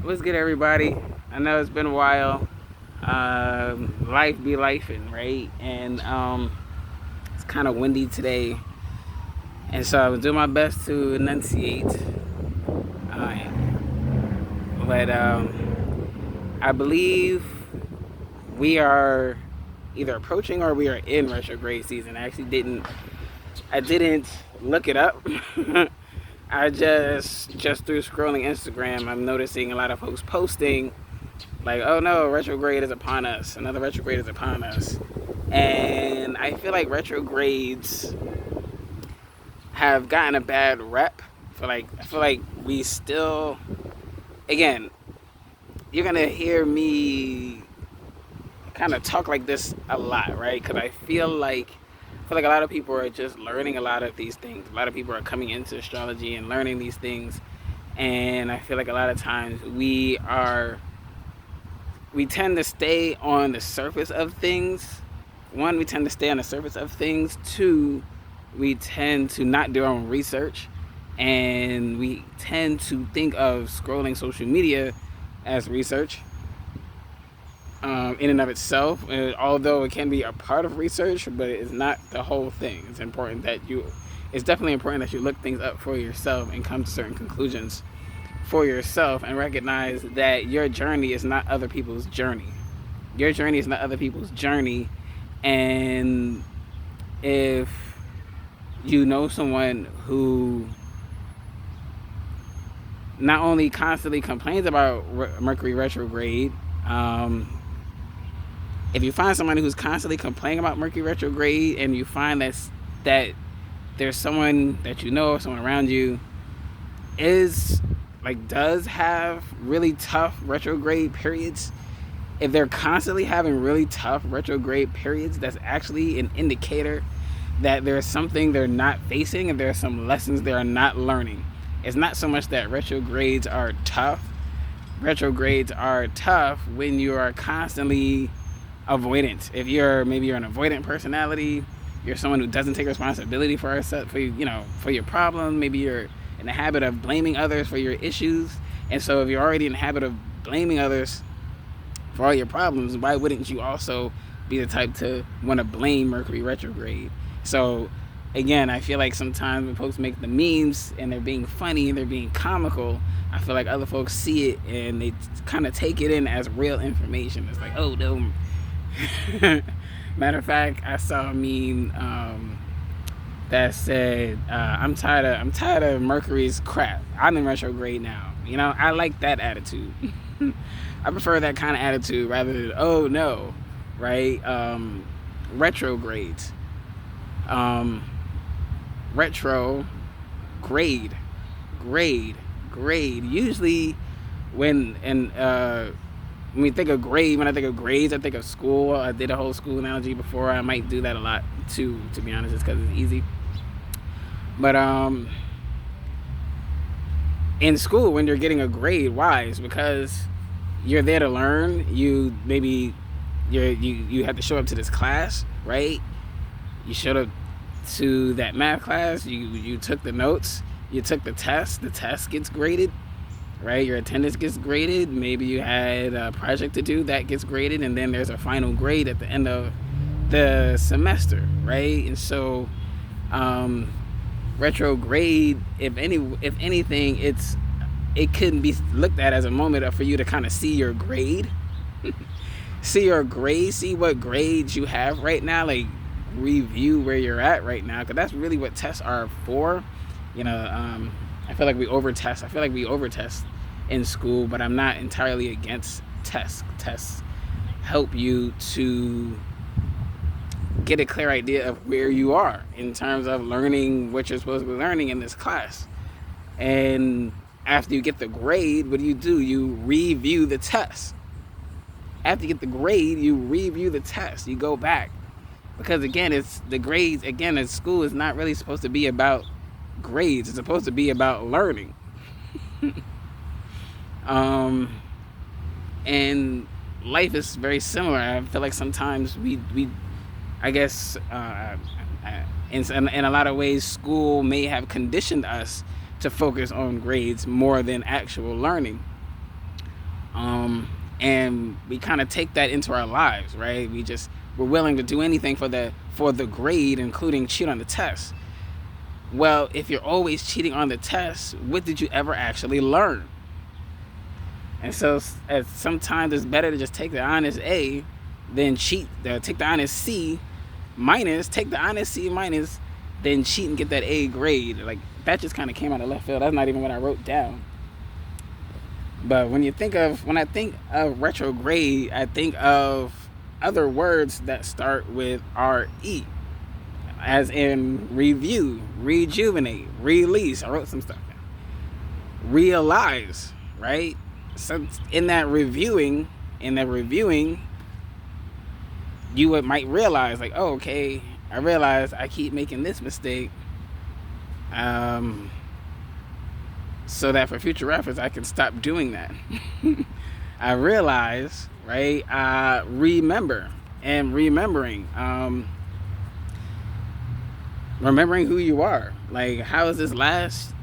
What's good, everybody? I know it's been a while. Life be lifing, right? And it's kind of windy today, and so I was doing my best to enunciate. Uh, but I believe we are either approaching or we are in retrograde season. I didn't look it up. I just through scrolling Instagram, I'm noticing a lot of folks posting like, oh no, retrograde is upon us. Another retrograde is upon us. And I feel like retrogrades have gotten a bad rep. I feel like we still, again, you're gonna hear me kind of talk like this a lot, right? Because I feel like a lot of people are just learning a lot of these things. A lot of people are coming into astrology and learning these things, and I feel like a lot of times we tend to stay on the surface of things. One, we tend to stay on the surface of things. Two, we tend to not do our own research, and we tend to think of scrolling social media as research in and of itself. Although it can be a part of research, but it's not the whole thing. It's definitely important that you look things up for yourself and come to certain conclusions for yourself and recognize that your journey is not other people's journey. Your journey is not other people's journey. And if you know someone who not only constantly complains about Mercury retrograde, if you find somebody who's constantly complaining about Mercury retrograde and you find that there's someone that you know, someone around you does have really tough retrograde periods, if they're constantly having really tough retrograde periods, that's actually an indicator that there's something they're not facing and there are some lessons they are not learning. It's not so much that retrogrades are tough. Retrogrades are tough when you are constantly avoidant. If maybe you're an avoidant personality, you're someone who doesn't take responsibility for yourself, for your problem. Maybe you're in the habit of blaming others for your issues. And so if you're already in the habit of blaming others for all your problems, why wouldn't you also be the type to want to blame Mercury retrograde? So again, I feel like sometimes when folks make the memes and they're being funny and they're being comical, I feel like other folks see it and they kind of take it in as real information. It's like, oh no. Matter of fact, I saw a meme that said, I'm tired of Mercury's crap. I'm in retrograde now. I like that attitude. I prefer that kind of attitude rather than, oh no, right? Retrogrades. Retro, grade, grade. Usually when we think of grade, when I think of grades, I think of school. I did a whole school analogy before. I might do that a lot too, to be honest, just because it's easy. But in school, when you're getting a grade, why? It's because you're there to learn. You have to show up to this class, right? You showed up to that math class. You took the notes. You took the test. The test gets graded, right? Your attendance gets graded. Maybe you had a project to do that gets graded, and then there's a final grade at the end of the semester, right? And so retrograde, if anything, it could be looked at as a moment for you to kind of see your grade, see what grades you have right now, like review where you're at right now, because that's really what tests are for. I feel like we overtest in school, but I'm not entirely against tests. Tests help you to get a clear idea of where you are in terms of learning what you're supposed to be learning in this class. And after you get the grade, what do? You review the test. After you get the grade, you review the test. You go back. Because again, it's the grades. Again, at school is not really supposed to be about grades. It's supposed to be about learning. And life is very similar. I feel like sometimes we I guess, in a lot of ways, school may have conditioned us to focus on grades more than actual learning. And we kind of take that into our lives, right? We're willing to do anything for the grade, including cheat on the test. Well, if you're always cheating on the test, what did you ever actually learn? And so sometimes it's better to just take the honest A than cheat. Take the honest C minus, take the honest C minus, then cheat and get that A grade. Like, that just kind of came out of left field. That's not even what I wrote down. But when I think of retrograde, I think of other words that start with RE, as in review, rejuvenate, release. I wrote some stuff down. Realize, right? So in that reviewing, you might realize, like, oh, okay, I realize I keep making this mistake. So that for future reference, I can stop doing that. I realize, right? Remember and remembering. Remembering who you are. Like, how is this last,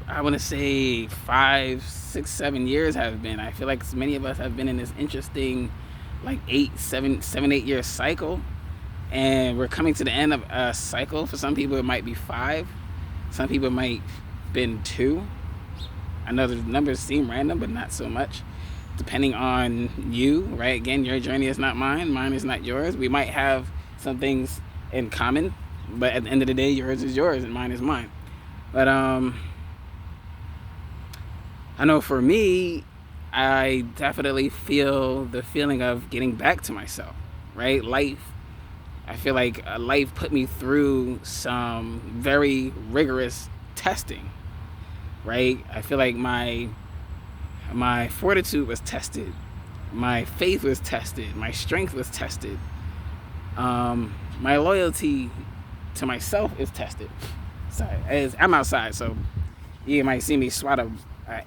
I want to say 5, 6, 7 years have been? I feel like many of us have been in this interesting, like 8 year cycle. And we're coming to the end of a cycle. For some people, it might be 5. Some people it might have been 2. I know the numbers seem random, but not so much. Depending on you, right? Again, your journey is not mine. Mine is not yours. We might have some things in common, but at the end of the day, yours is yours and mine is mine. But I know for me, I definitely feel the feeling of getting back to myself, right? I feel like life put me through some very rigorous testing, right? I feel like my fortitude was tested, my faith was tested, my strength was tested, my loyalty to myself is tested. Sorry, I'm outside, so you might see me swat a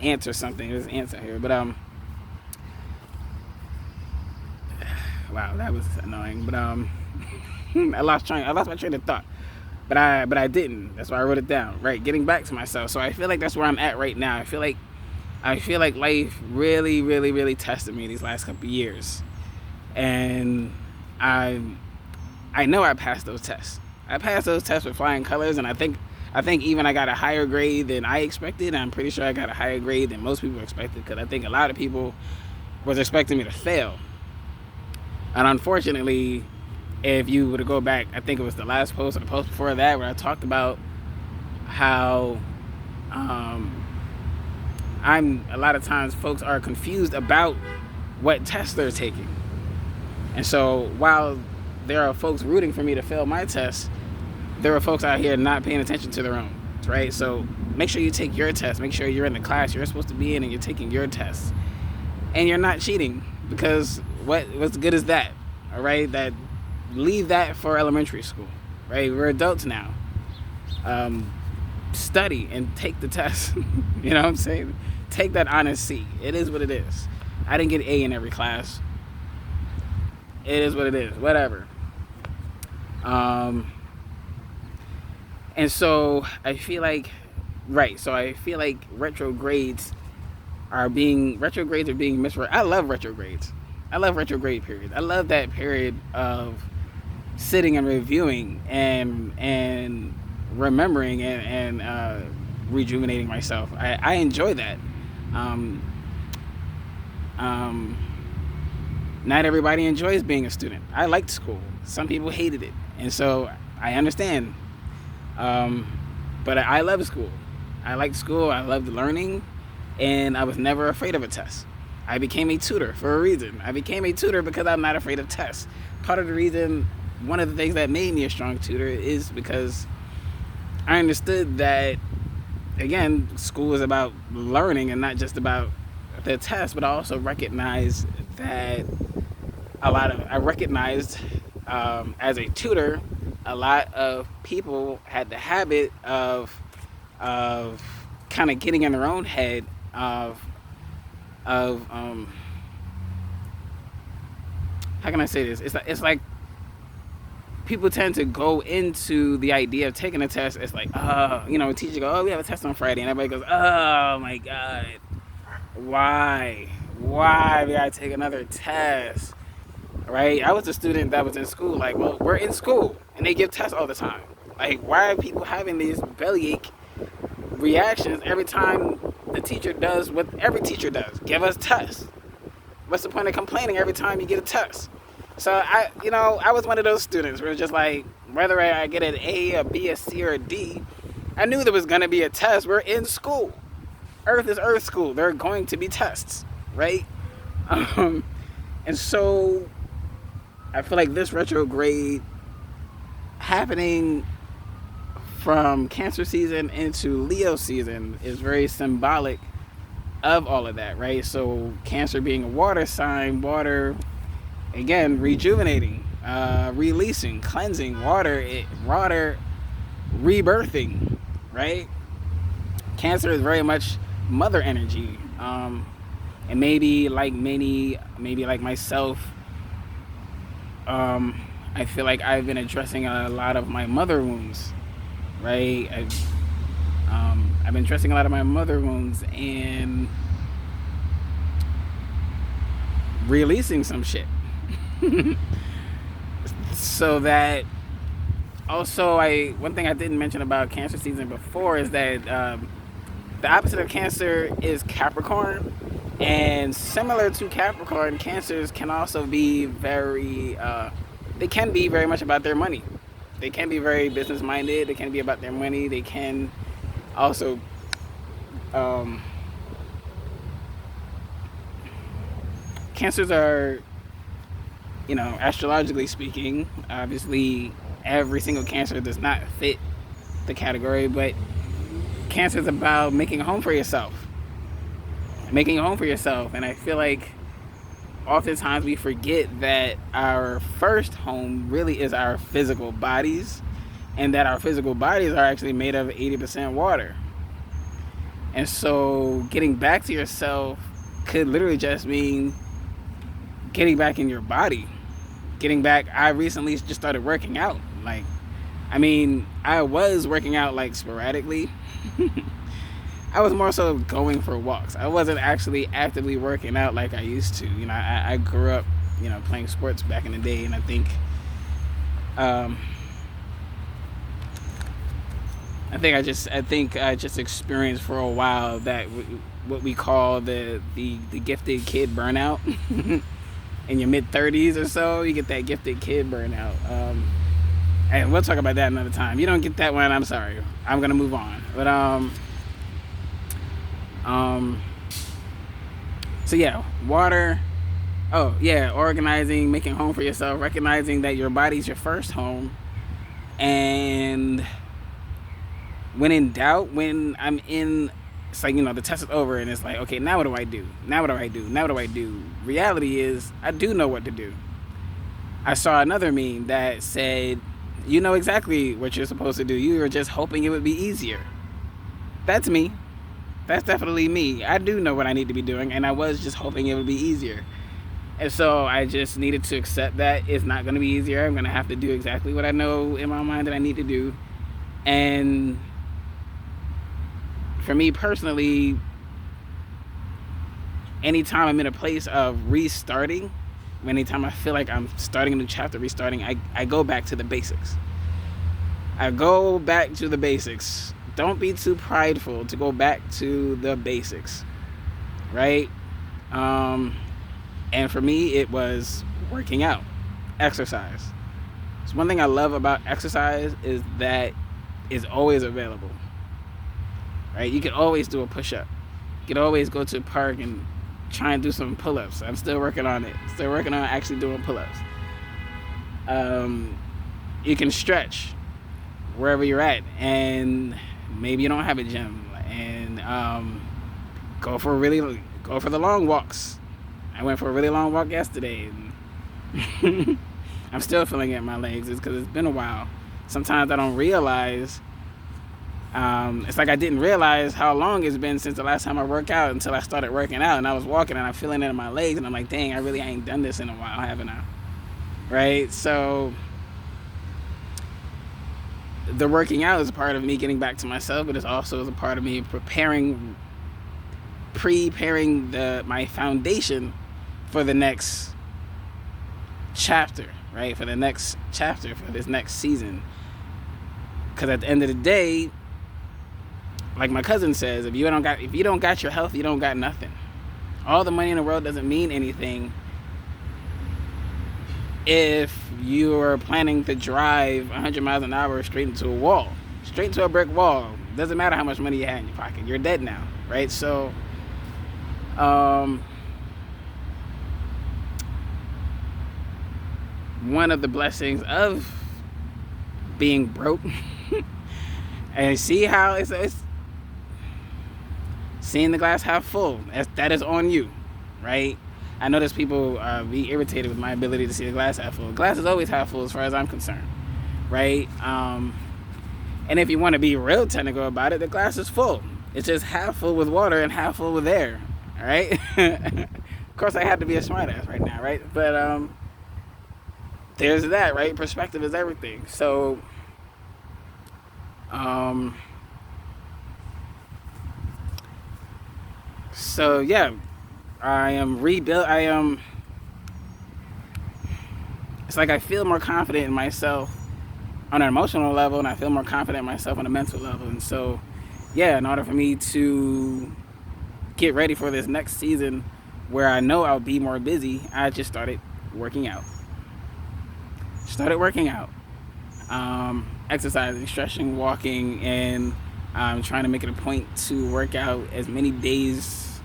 ant or something. There's ants out here, but wow, that was annoying. But I lost my train of thought. But I didn't. That's why I wrote it down. Right, getting back to myself. So I feel like that's where I'm at right now. I feel like life really, really, really tested me these last couple of years, and I know I passed those tests. I passed those tests with flying colors, and I think even I got a higher grade than I expected. I'm pretty sure I got a higher grade than most people expected, because I think a lot of people was expecting me to fail. And unfortunately, if you were to go back, I think it was the last post or the post before that, where I talked about how a lot of times folks are confused about what tests they're taking. And so while there are folks rooting for me to fail my tests, there are folks out here not paying attention to their own, right? So make sure you take your test. Make sure you're in the class you're supposed to be in and you're taking your tests. And you're not cheating, because what's good is that, all right? Leave that for elementary school, right? We're adults now. Study and take the test. You know what I'm saying? Take that honest C. It is what it is. I didn't get an A in every class. It is what it is. Whatever. And so I feel like, retrogrades are being misread. I love retrogrades. I love retrograde periods. I love that period of sitting and reviewing and remembering and rejuvenating myself. I enjoy that. Not everybody enjoys being a student. I liked school. Some people hated it, and so I understand. But I love school. I liked school. I loved learning, and I was never afraid of a test. I became a tutor for a reason. I became a tutor because I'm not afraid of tests. Part of the reason, one of the things that made me a strong tutor is because I understood that, again, school is about learning and not just about the test, but I also recognized that as a tutor, a lot of people had the habit of kind of getting in their own head of how can I say this? It's like people tend to go into the idea of taking a test. It's like, teacher goes, oh, we have a test on Friday, and everybody goes, oh my God, Why we gotta take another test? Right? I was a student that was in school. Like, well, we're in school and they give tests all the time. Like, why are people having these bellyache reactions every time the teacher does what every teacher does? Give us tests. What's the point of complaining every time you get a test? So I was one of those students where it's just like, whether I get an A, a B, a C, or a D, I knew there was gonna be a test. We're in school. Earth is Earth school. There are going to be tests, right? And so I feel like this retrograde happening from Cancer season into Leo season is very symbolic of all of that, right? So Cancer being a water sign, water, again, rejuvenating, releasing, cleansing, water, rebirthing, right? Cancer is very much mother energy, and maybe like myself, I feel like I've been addressing a lot of my mother wounds, right? I've been addressing a lot of my mother wounds and releasing some shit. So that also, one thing I didn't mention about Cancer season before is that the opposite of Cancer is Capricorn, and similar to Capricorn, Cancers can also be they can be very much about their money. They can be very business minded. They can be about their money. They can also Cancers are, astrologically speaking, obviously every single Cancer does not fit the category, but Cancer is about making a home for yourself. And I feel like oftentimes we forget that our first home really is our physical bodies, and that our physical bodies are actually made of 80% water. And so getting back to yourself could literally just mean getting back in your body. I recently just started working out. I was working out like sporadically. I was more so going for walks. I wasn't actually actively working out like I used to. I grew up, playing sports back in the day, and I think I just experienced for a while that what we call the gifted kid burnout. In your mid-30s or so, you get that gifted kid burnout. And we'll talk about that another time. You don't get that one, I'm sorry. I'm gonna move on. But so yeah, water. Oh yeah, organizing, making a home for yourself, recognizing that your body's your first home. And when in doubt, when I'm in, it's like, the test is over and it's like, okay, now what do I do? Reality is, I do know what to do. I saw another meme that said, you know exactly what you're supposed to do. You were just hoping it would be easier. That's me. That's definitely me. I do know what I need to be doing, and I was just hoping it would be easier. And so I just needed to accept that it's not going to be easier. I'm going to have to do exactly what I know in my mind that I need to do. And for me personally, anytime I'm in a place of restarting, anytime I feel like I'm starting a new chapter, restarting, I go back to the basics. Don't be too prideful to go back to the basics, right? And for me, it was working out, exercise. So one thing I love about exercise is that it's always available, right? You can always do a push-up. You can always go to a park and try and do some pull-ups. I'm still working on it. Still working on actually doing pull-ups. You can stretch wherever you're at, and maybe you don't have a gym, and go for the long walks. I went for a really long walk yesterday, and I'm still feeling it in my legs. It's because it's been a while. Sometimes I don't realize. It's like I didn't realize how long it's been since the last time I worked out until I started working out, and I was walking and I'm feeling it in my legs, and I'm like, dang, I really ain't done this in a while, haven't I? Right? So the working out is a part of me getting back to myself, but it's also a part of me preparing preparing my foundation for the next chapter, right? For the next chapter, for this next season. Because at the end of the day, like my cousin says, if you don't got your health, you don't got nothing. All the money in the world doesn't mean anything if you're planning to drive 100 miles an hour straight into a wall, straight into a brick wall. Doesn't matter how much money you had in your pocket. You're dead now, right? So, one of the blessings of being broke, and see how it's seeing the glass half full. That is on you, right? I notice people be irritated with my ability to see the glass half full. The glass is always half full as far as I'm concerned, right? And if you want to be real technical about it, the glass is full. It's just half full with water and half full with air, all right? Of course, I had to be a smartass right now, right? But there's that, right? Perspective is everything. So, yeah. It's like I feel more confident in myself on an emotional level, and I feel more confident in myself on a mental level. And so, yeah, in order for me to get ready for this next season where I know I'll be more busy, I just started working out. Exercising, stretching, walking, and I'm trying to make it a point to work out as many days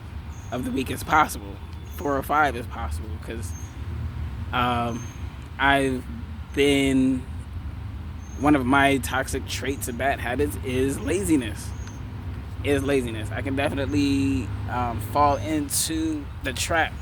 of the week as possible, 4 or 5 as possible, because I've been, one of my toxic traits and bad habits is laziness. I can definitely fall into the trap.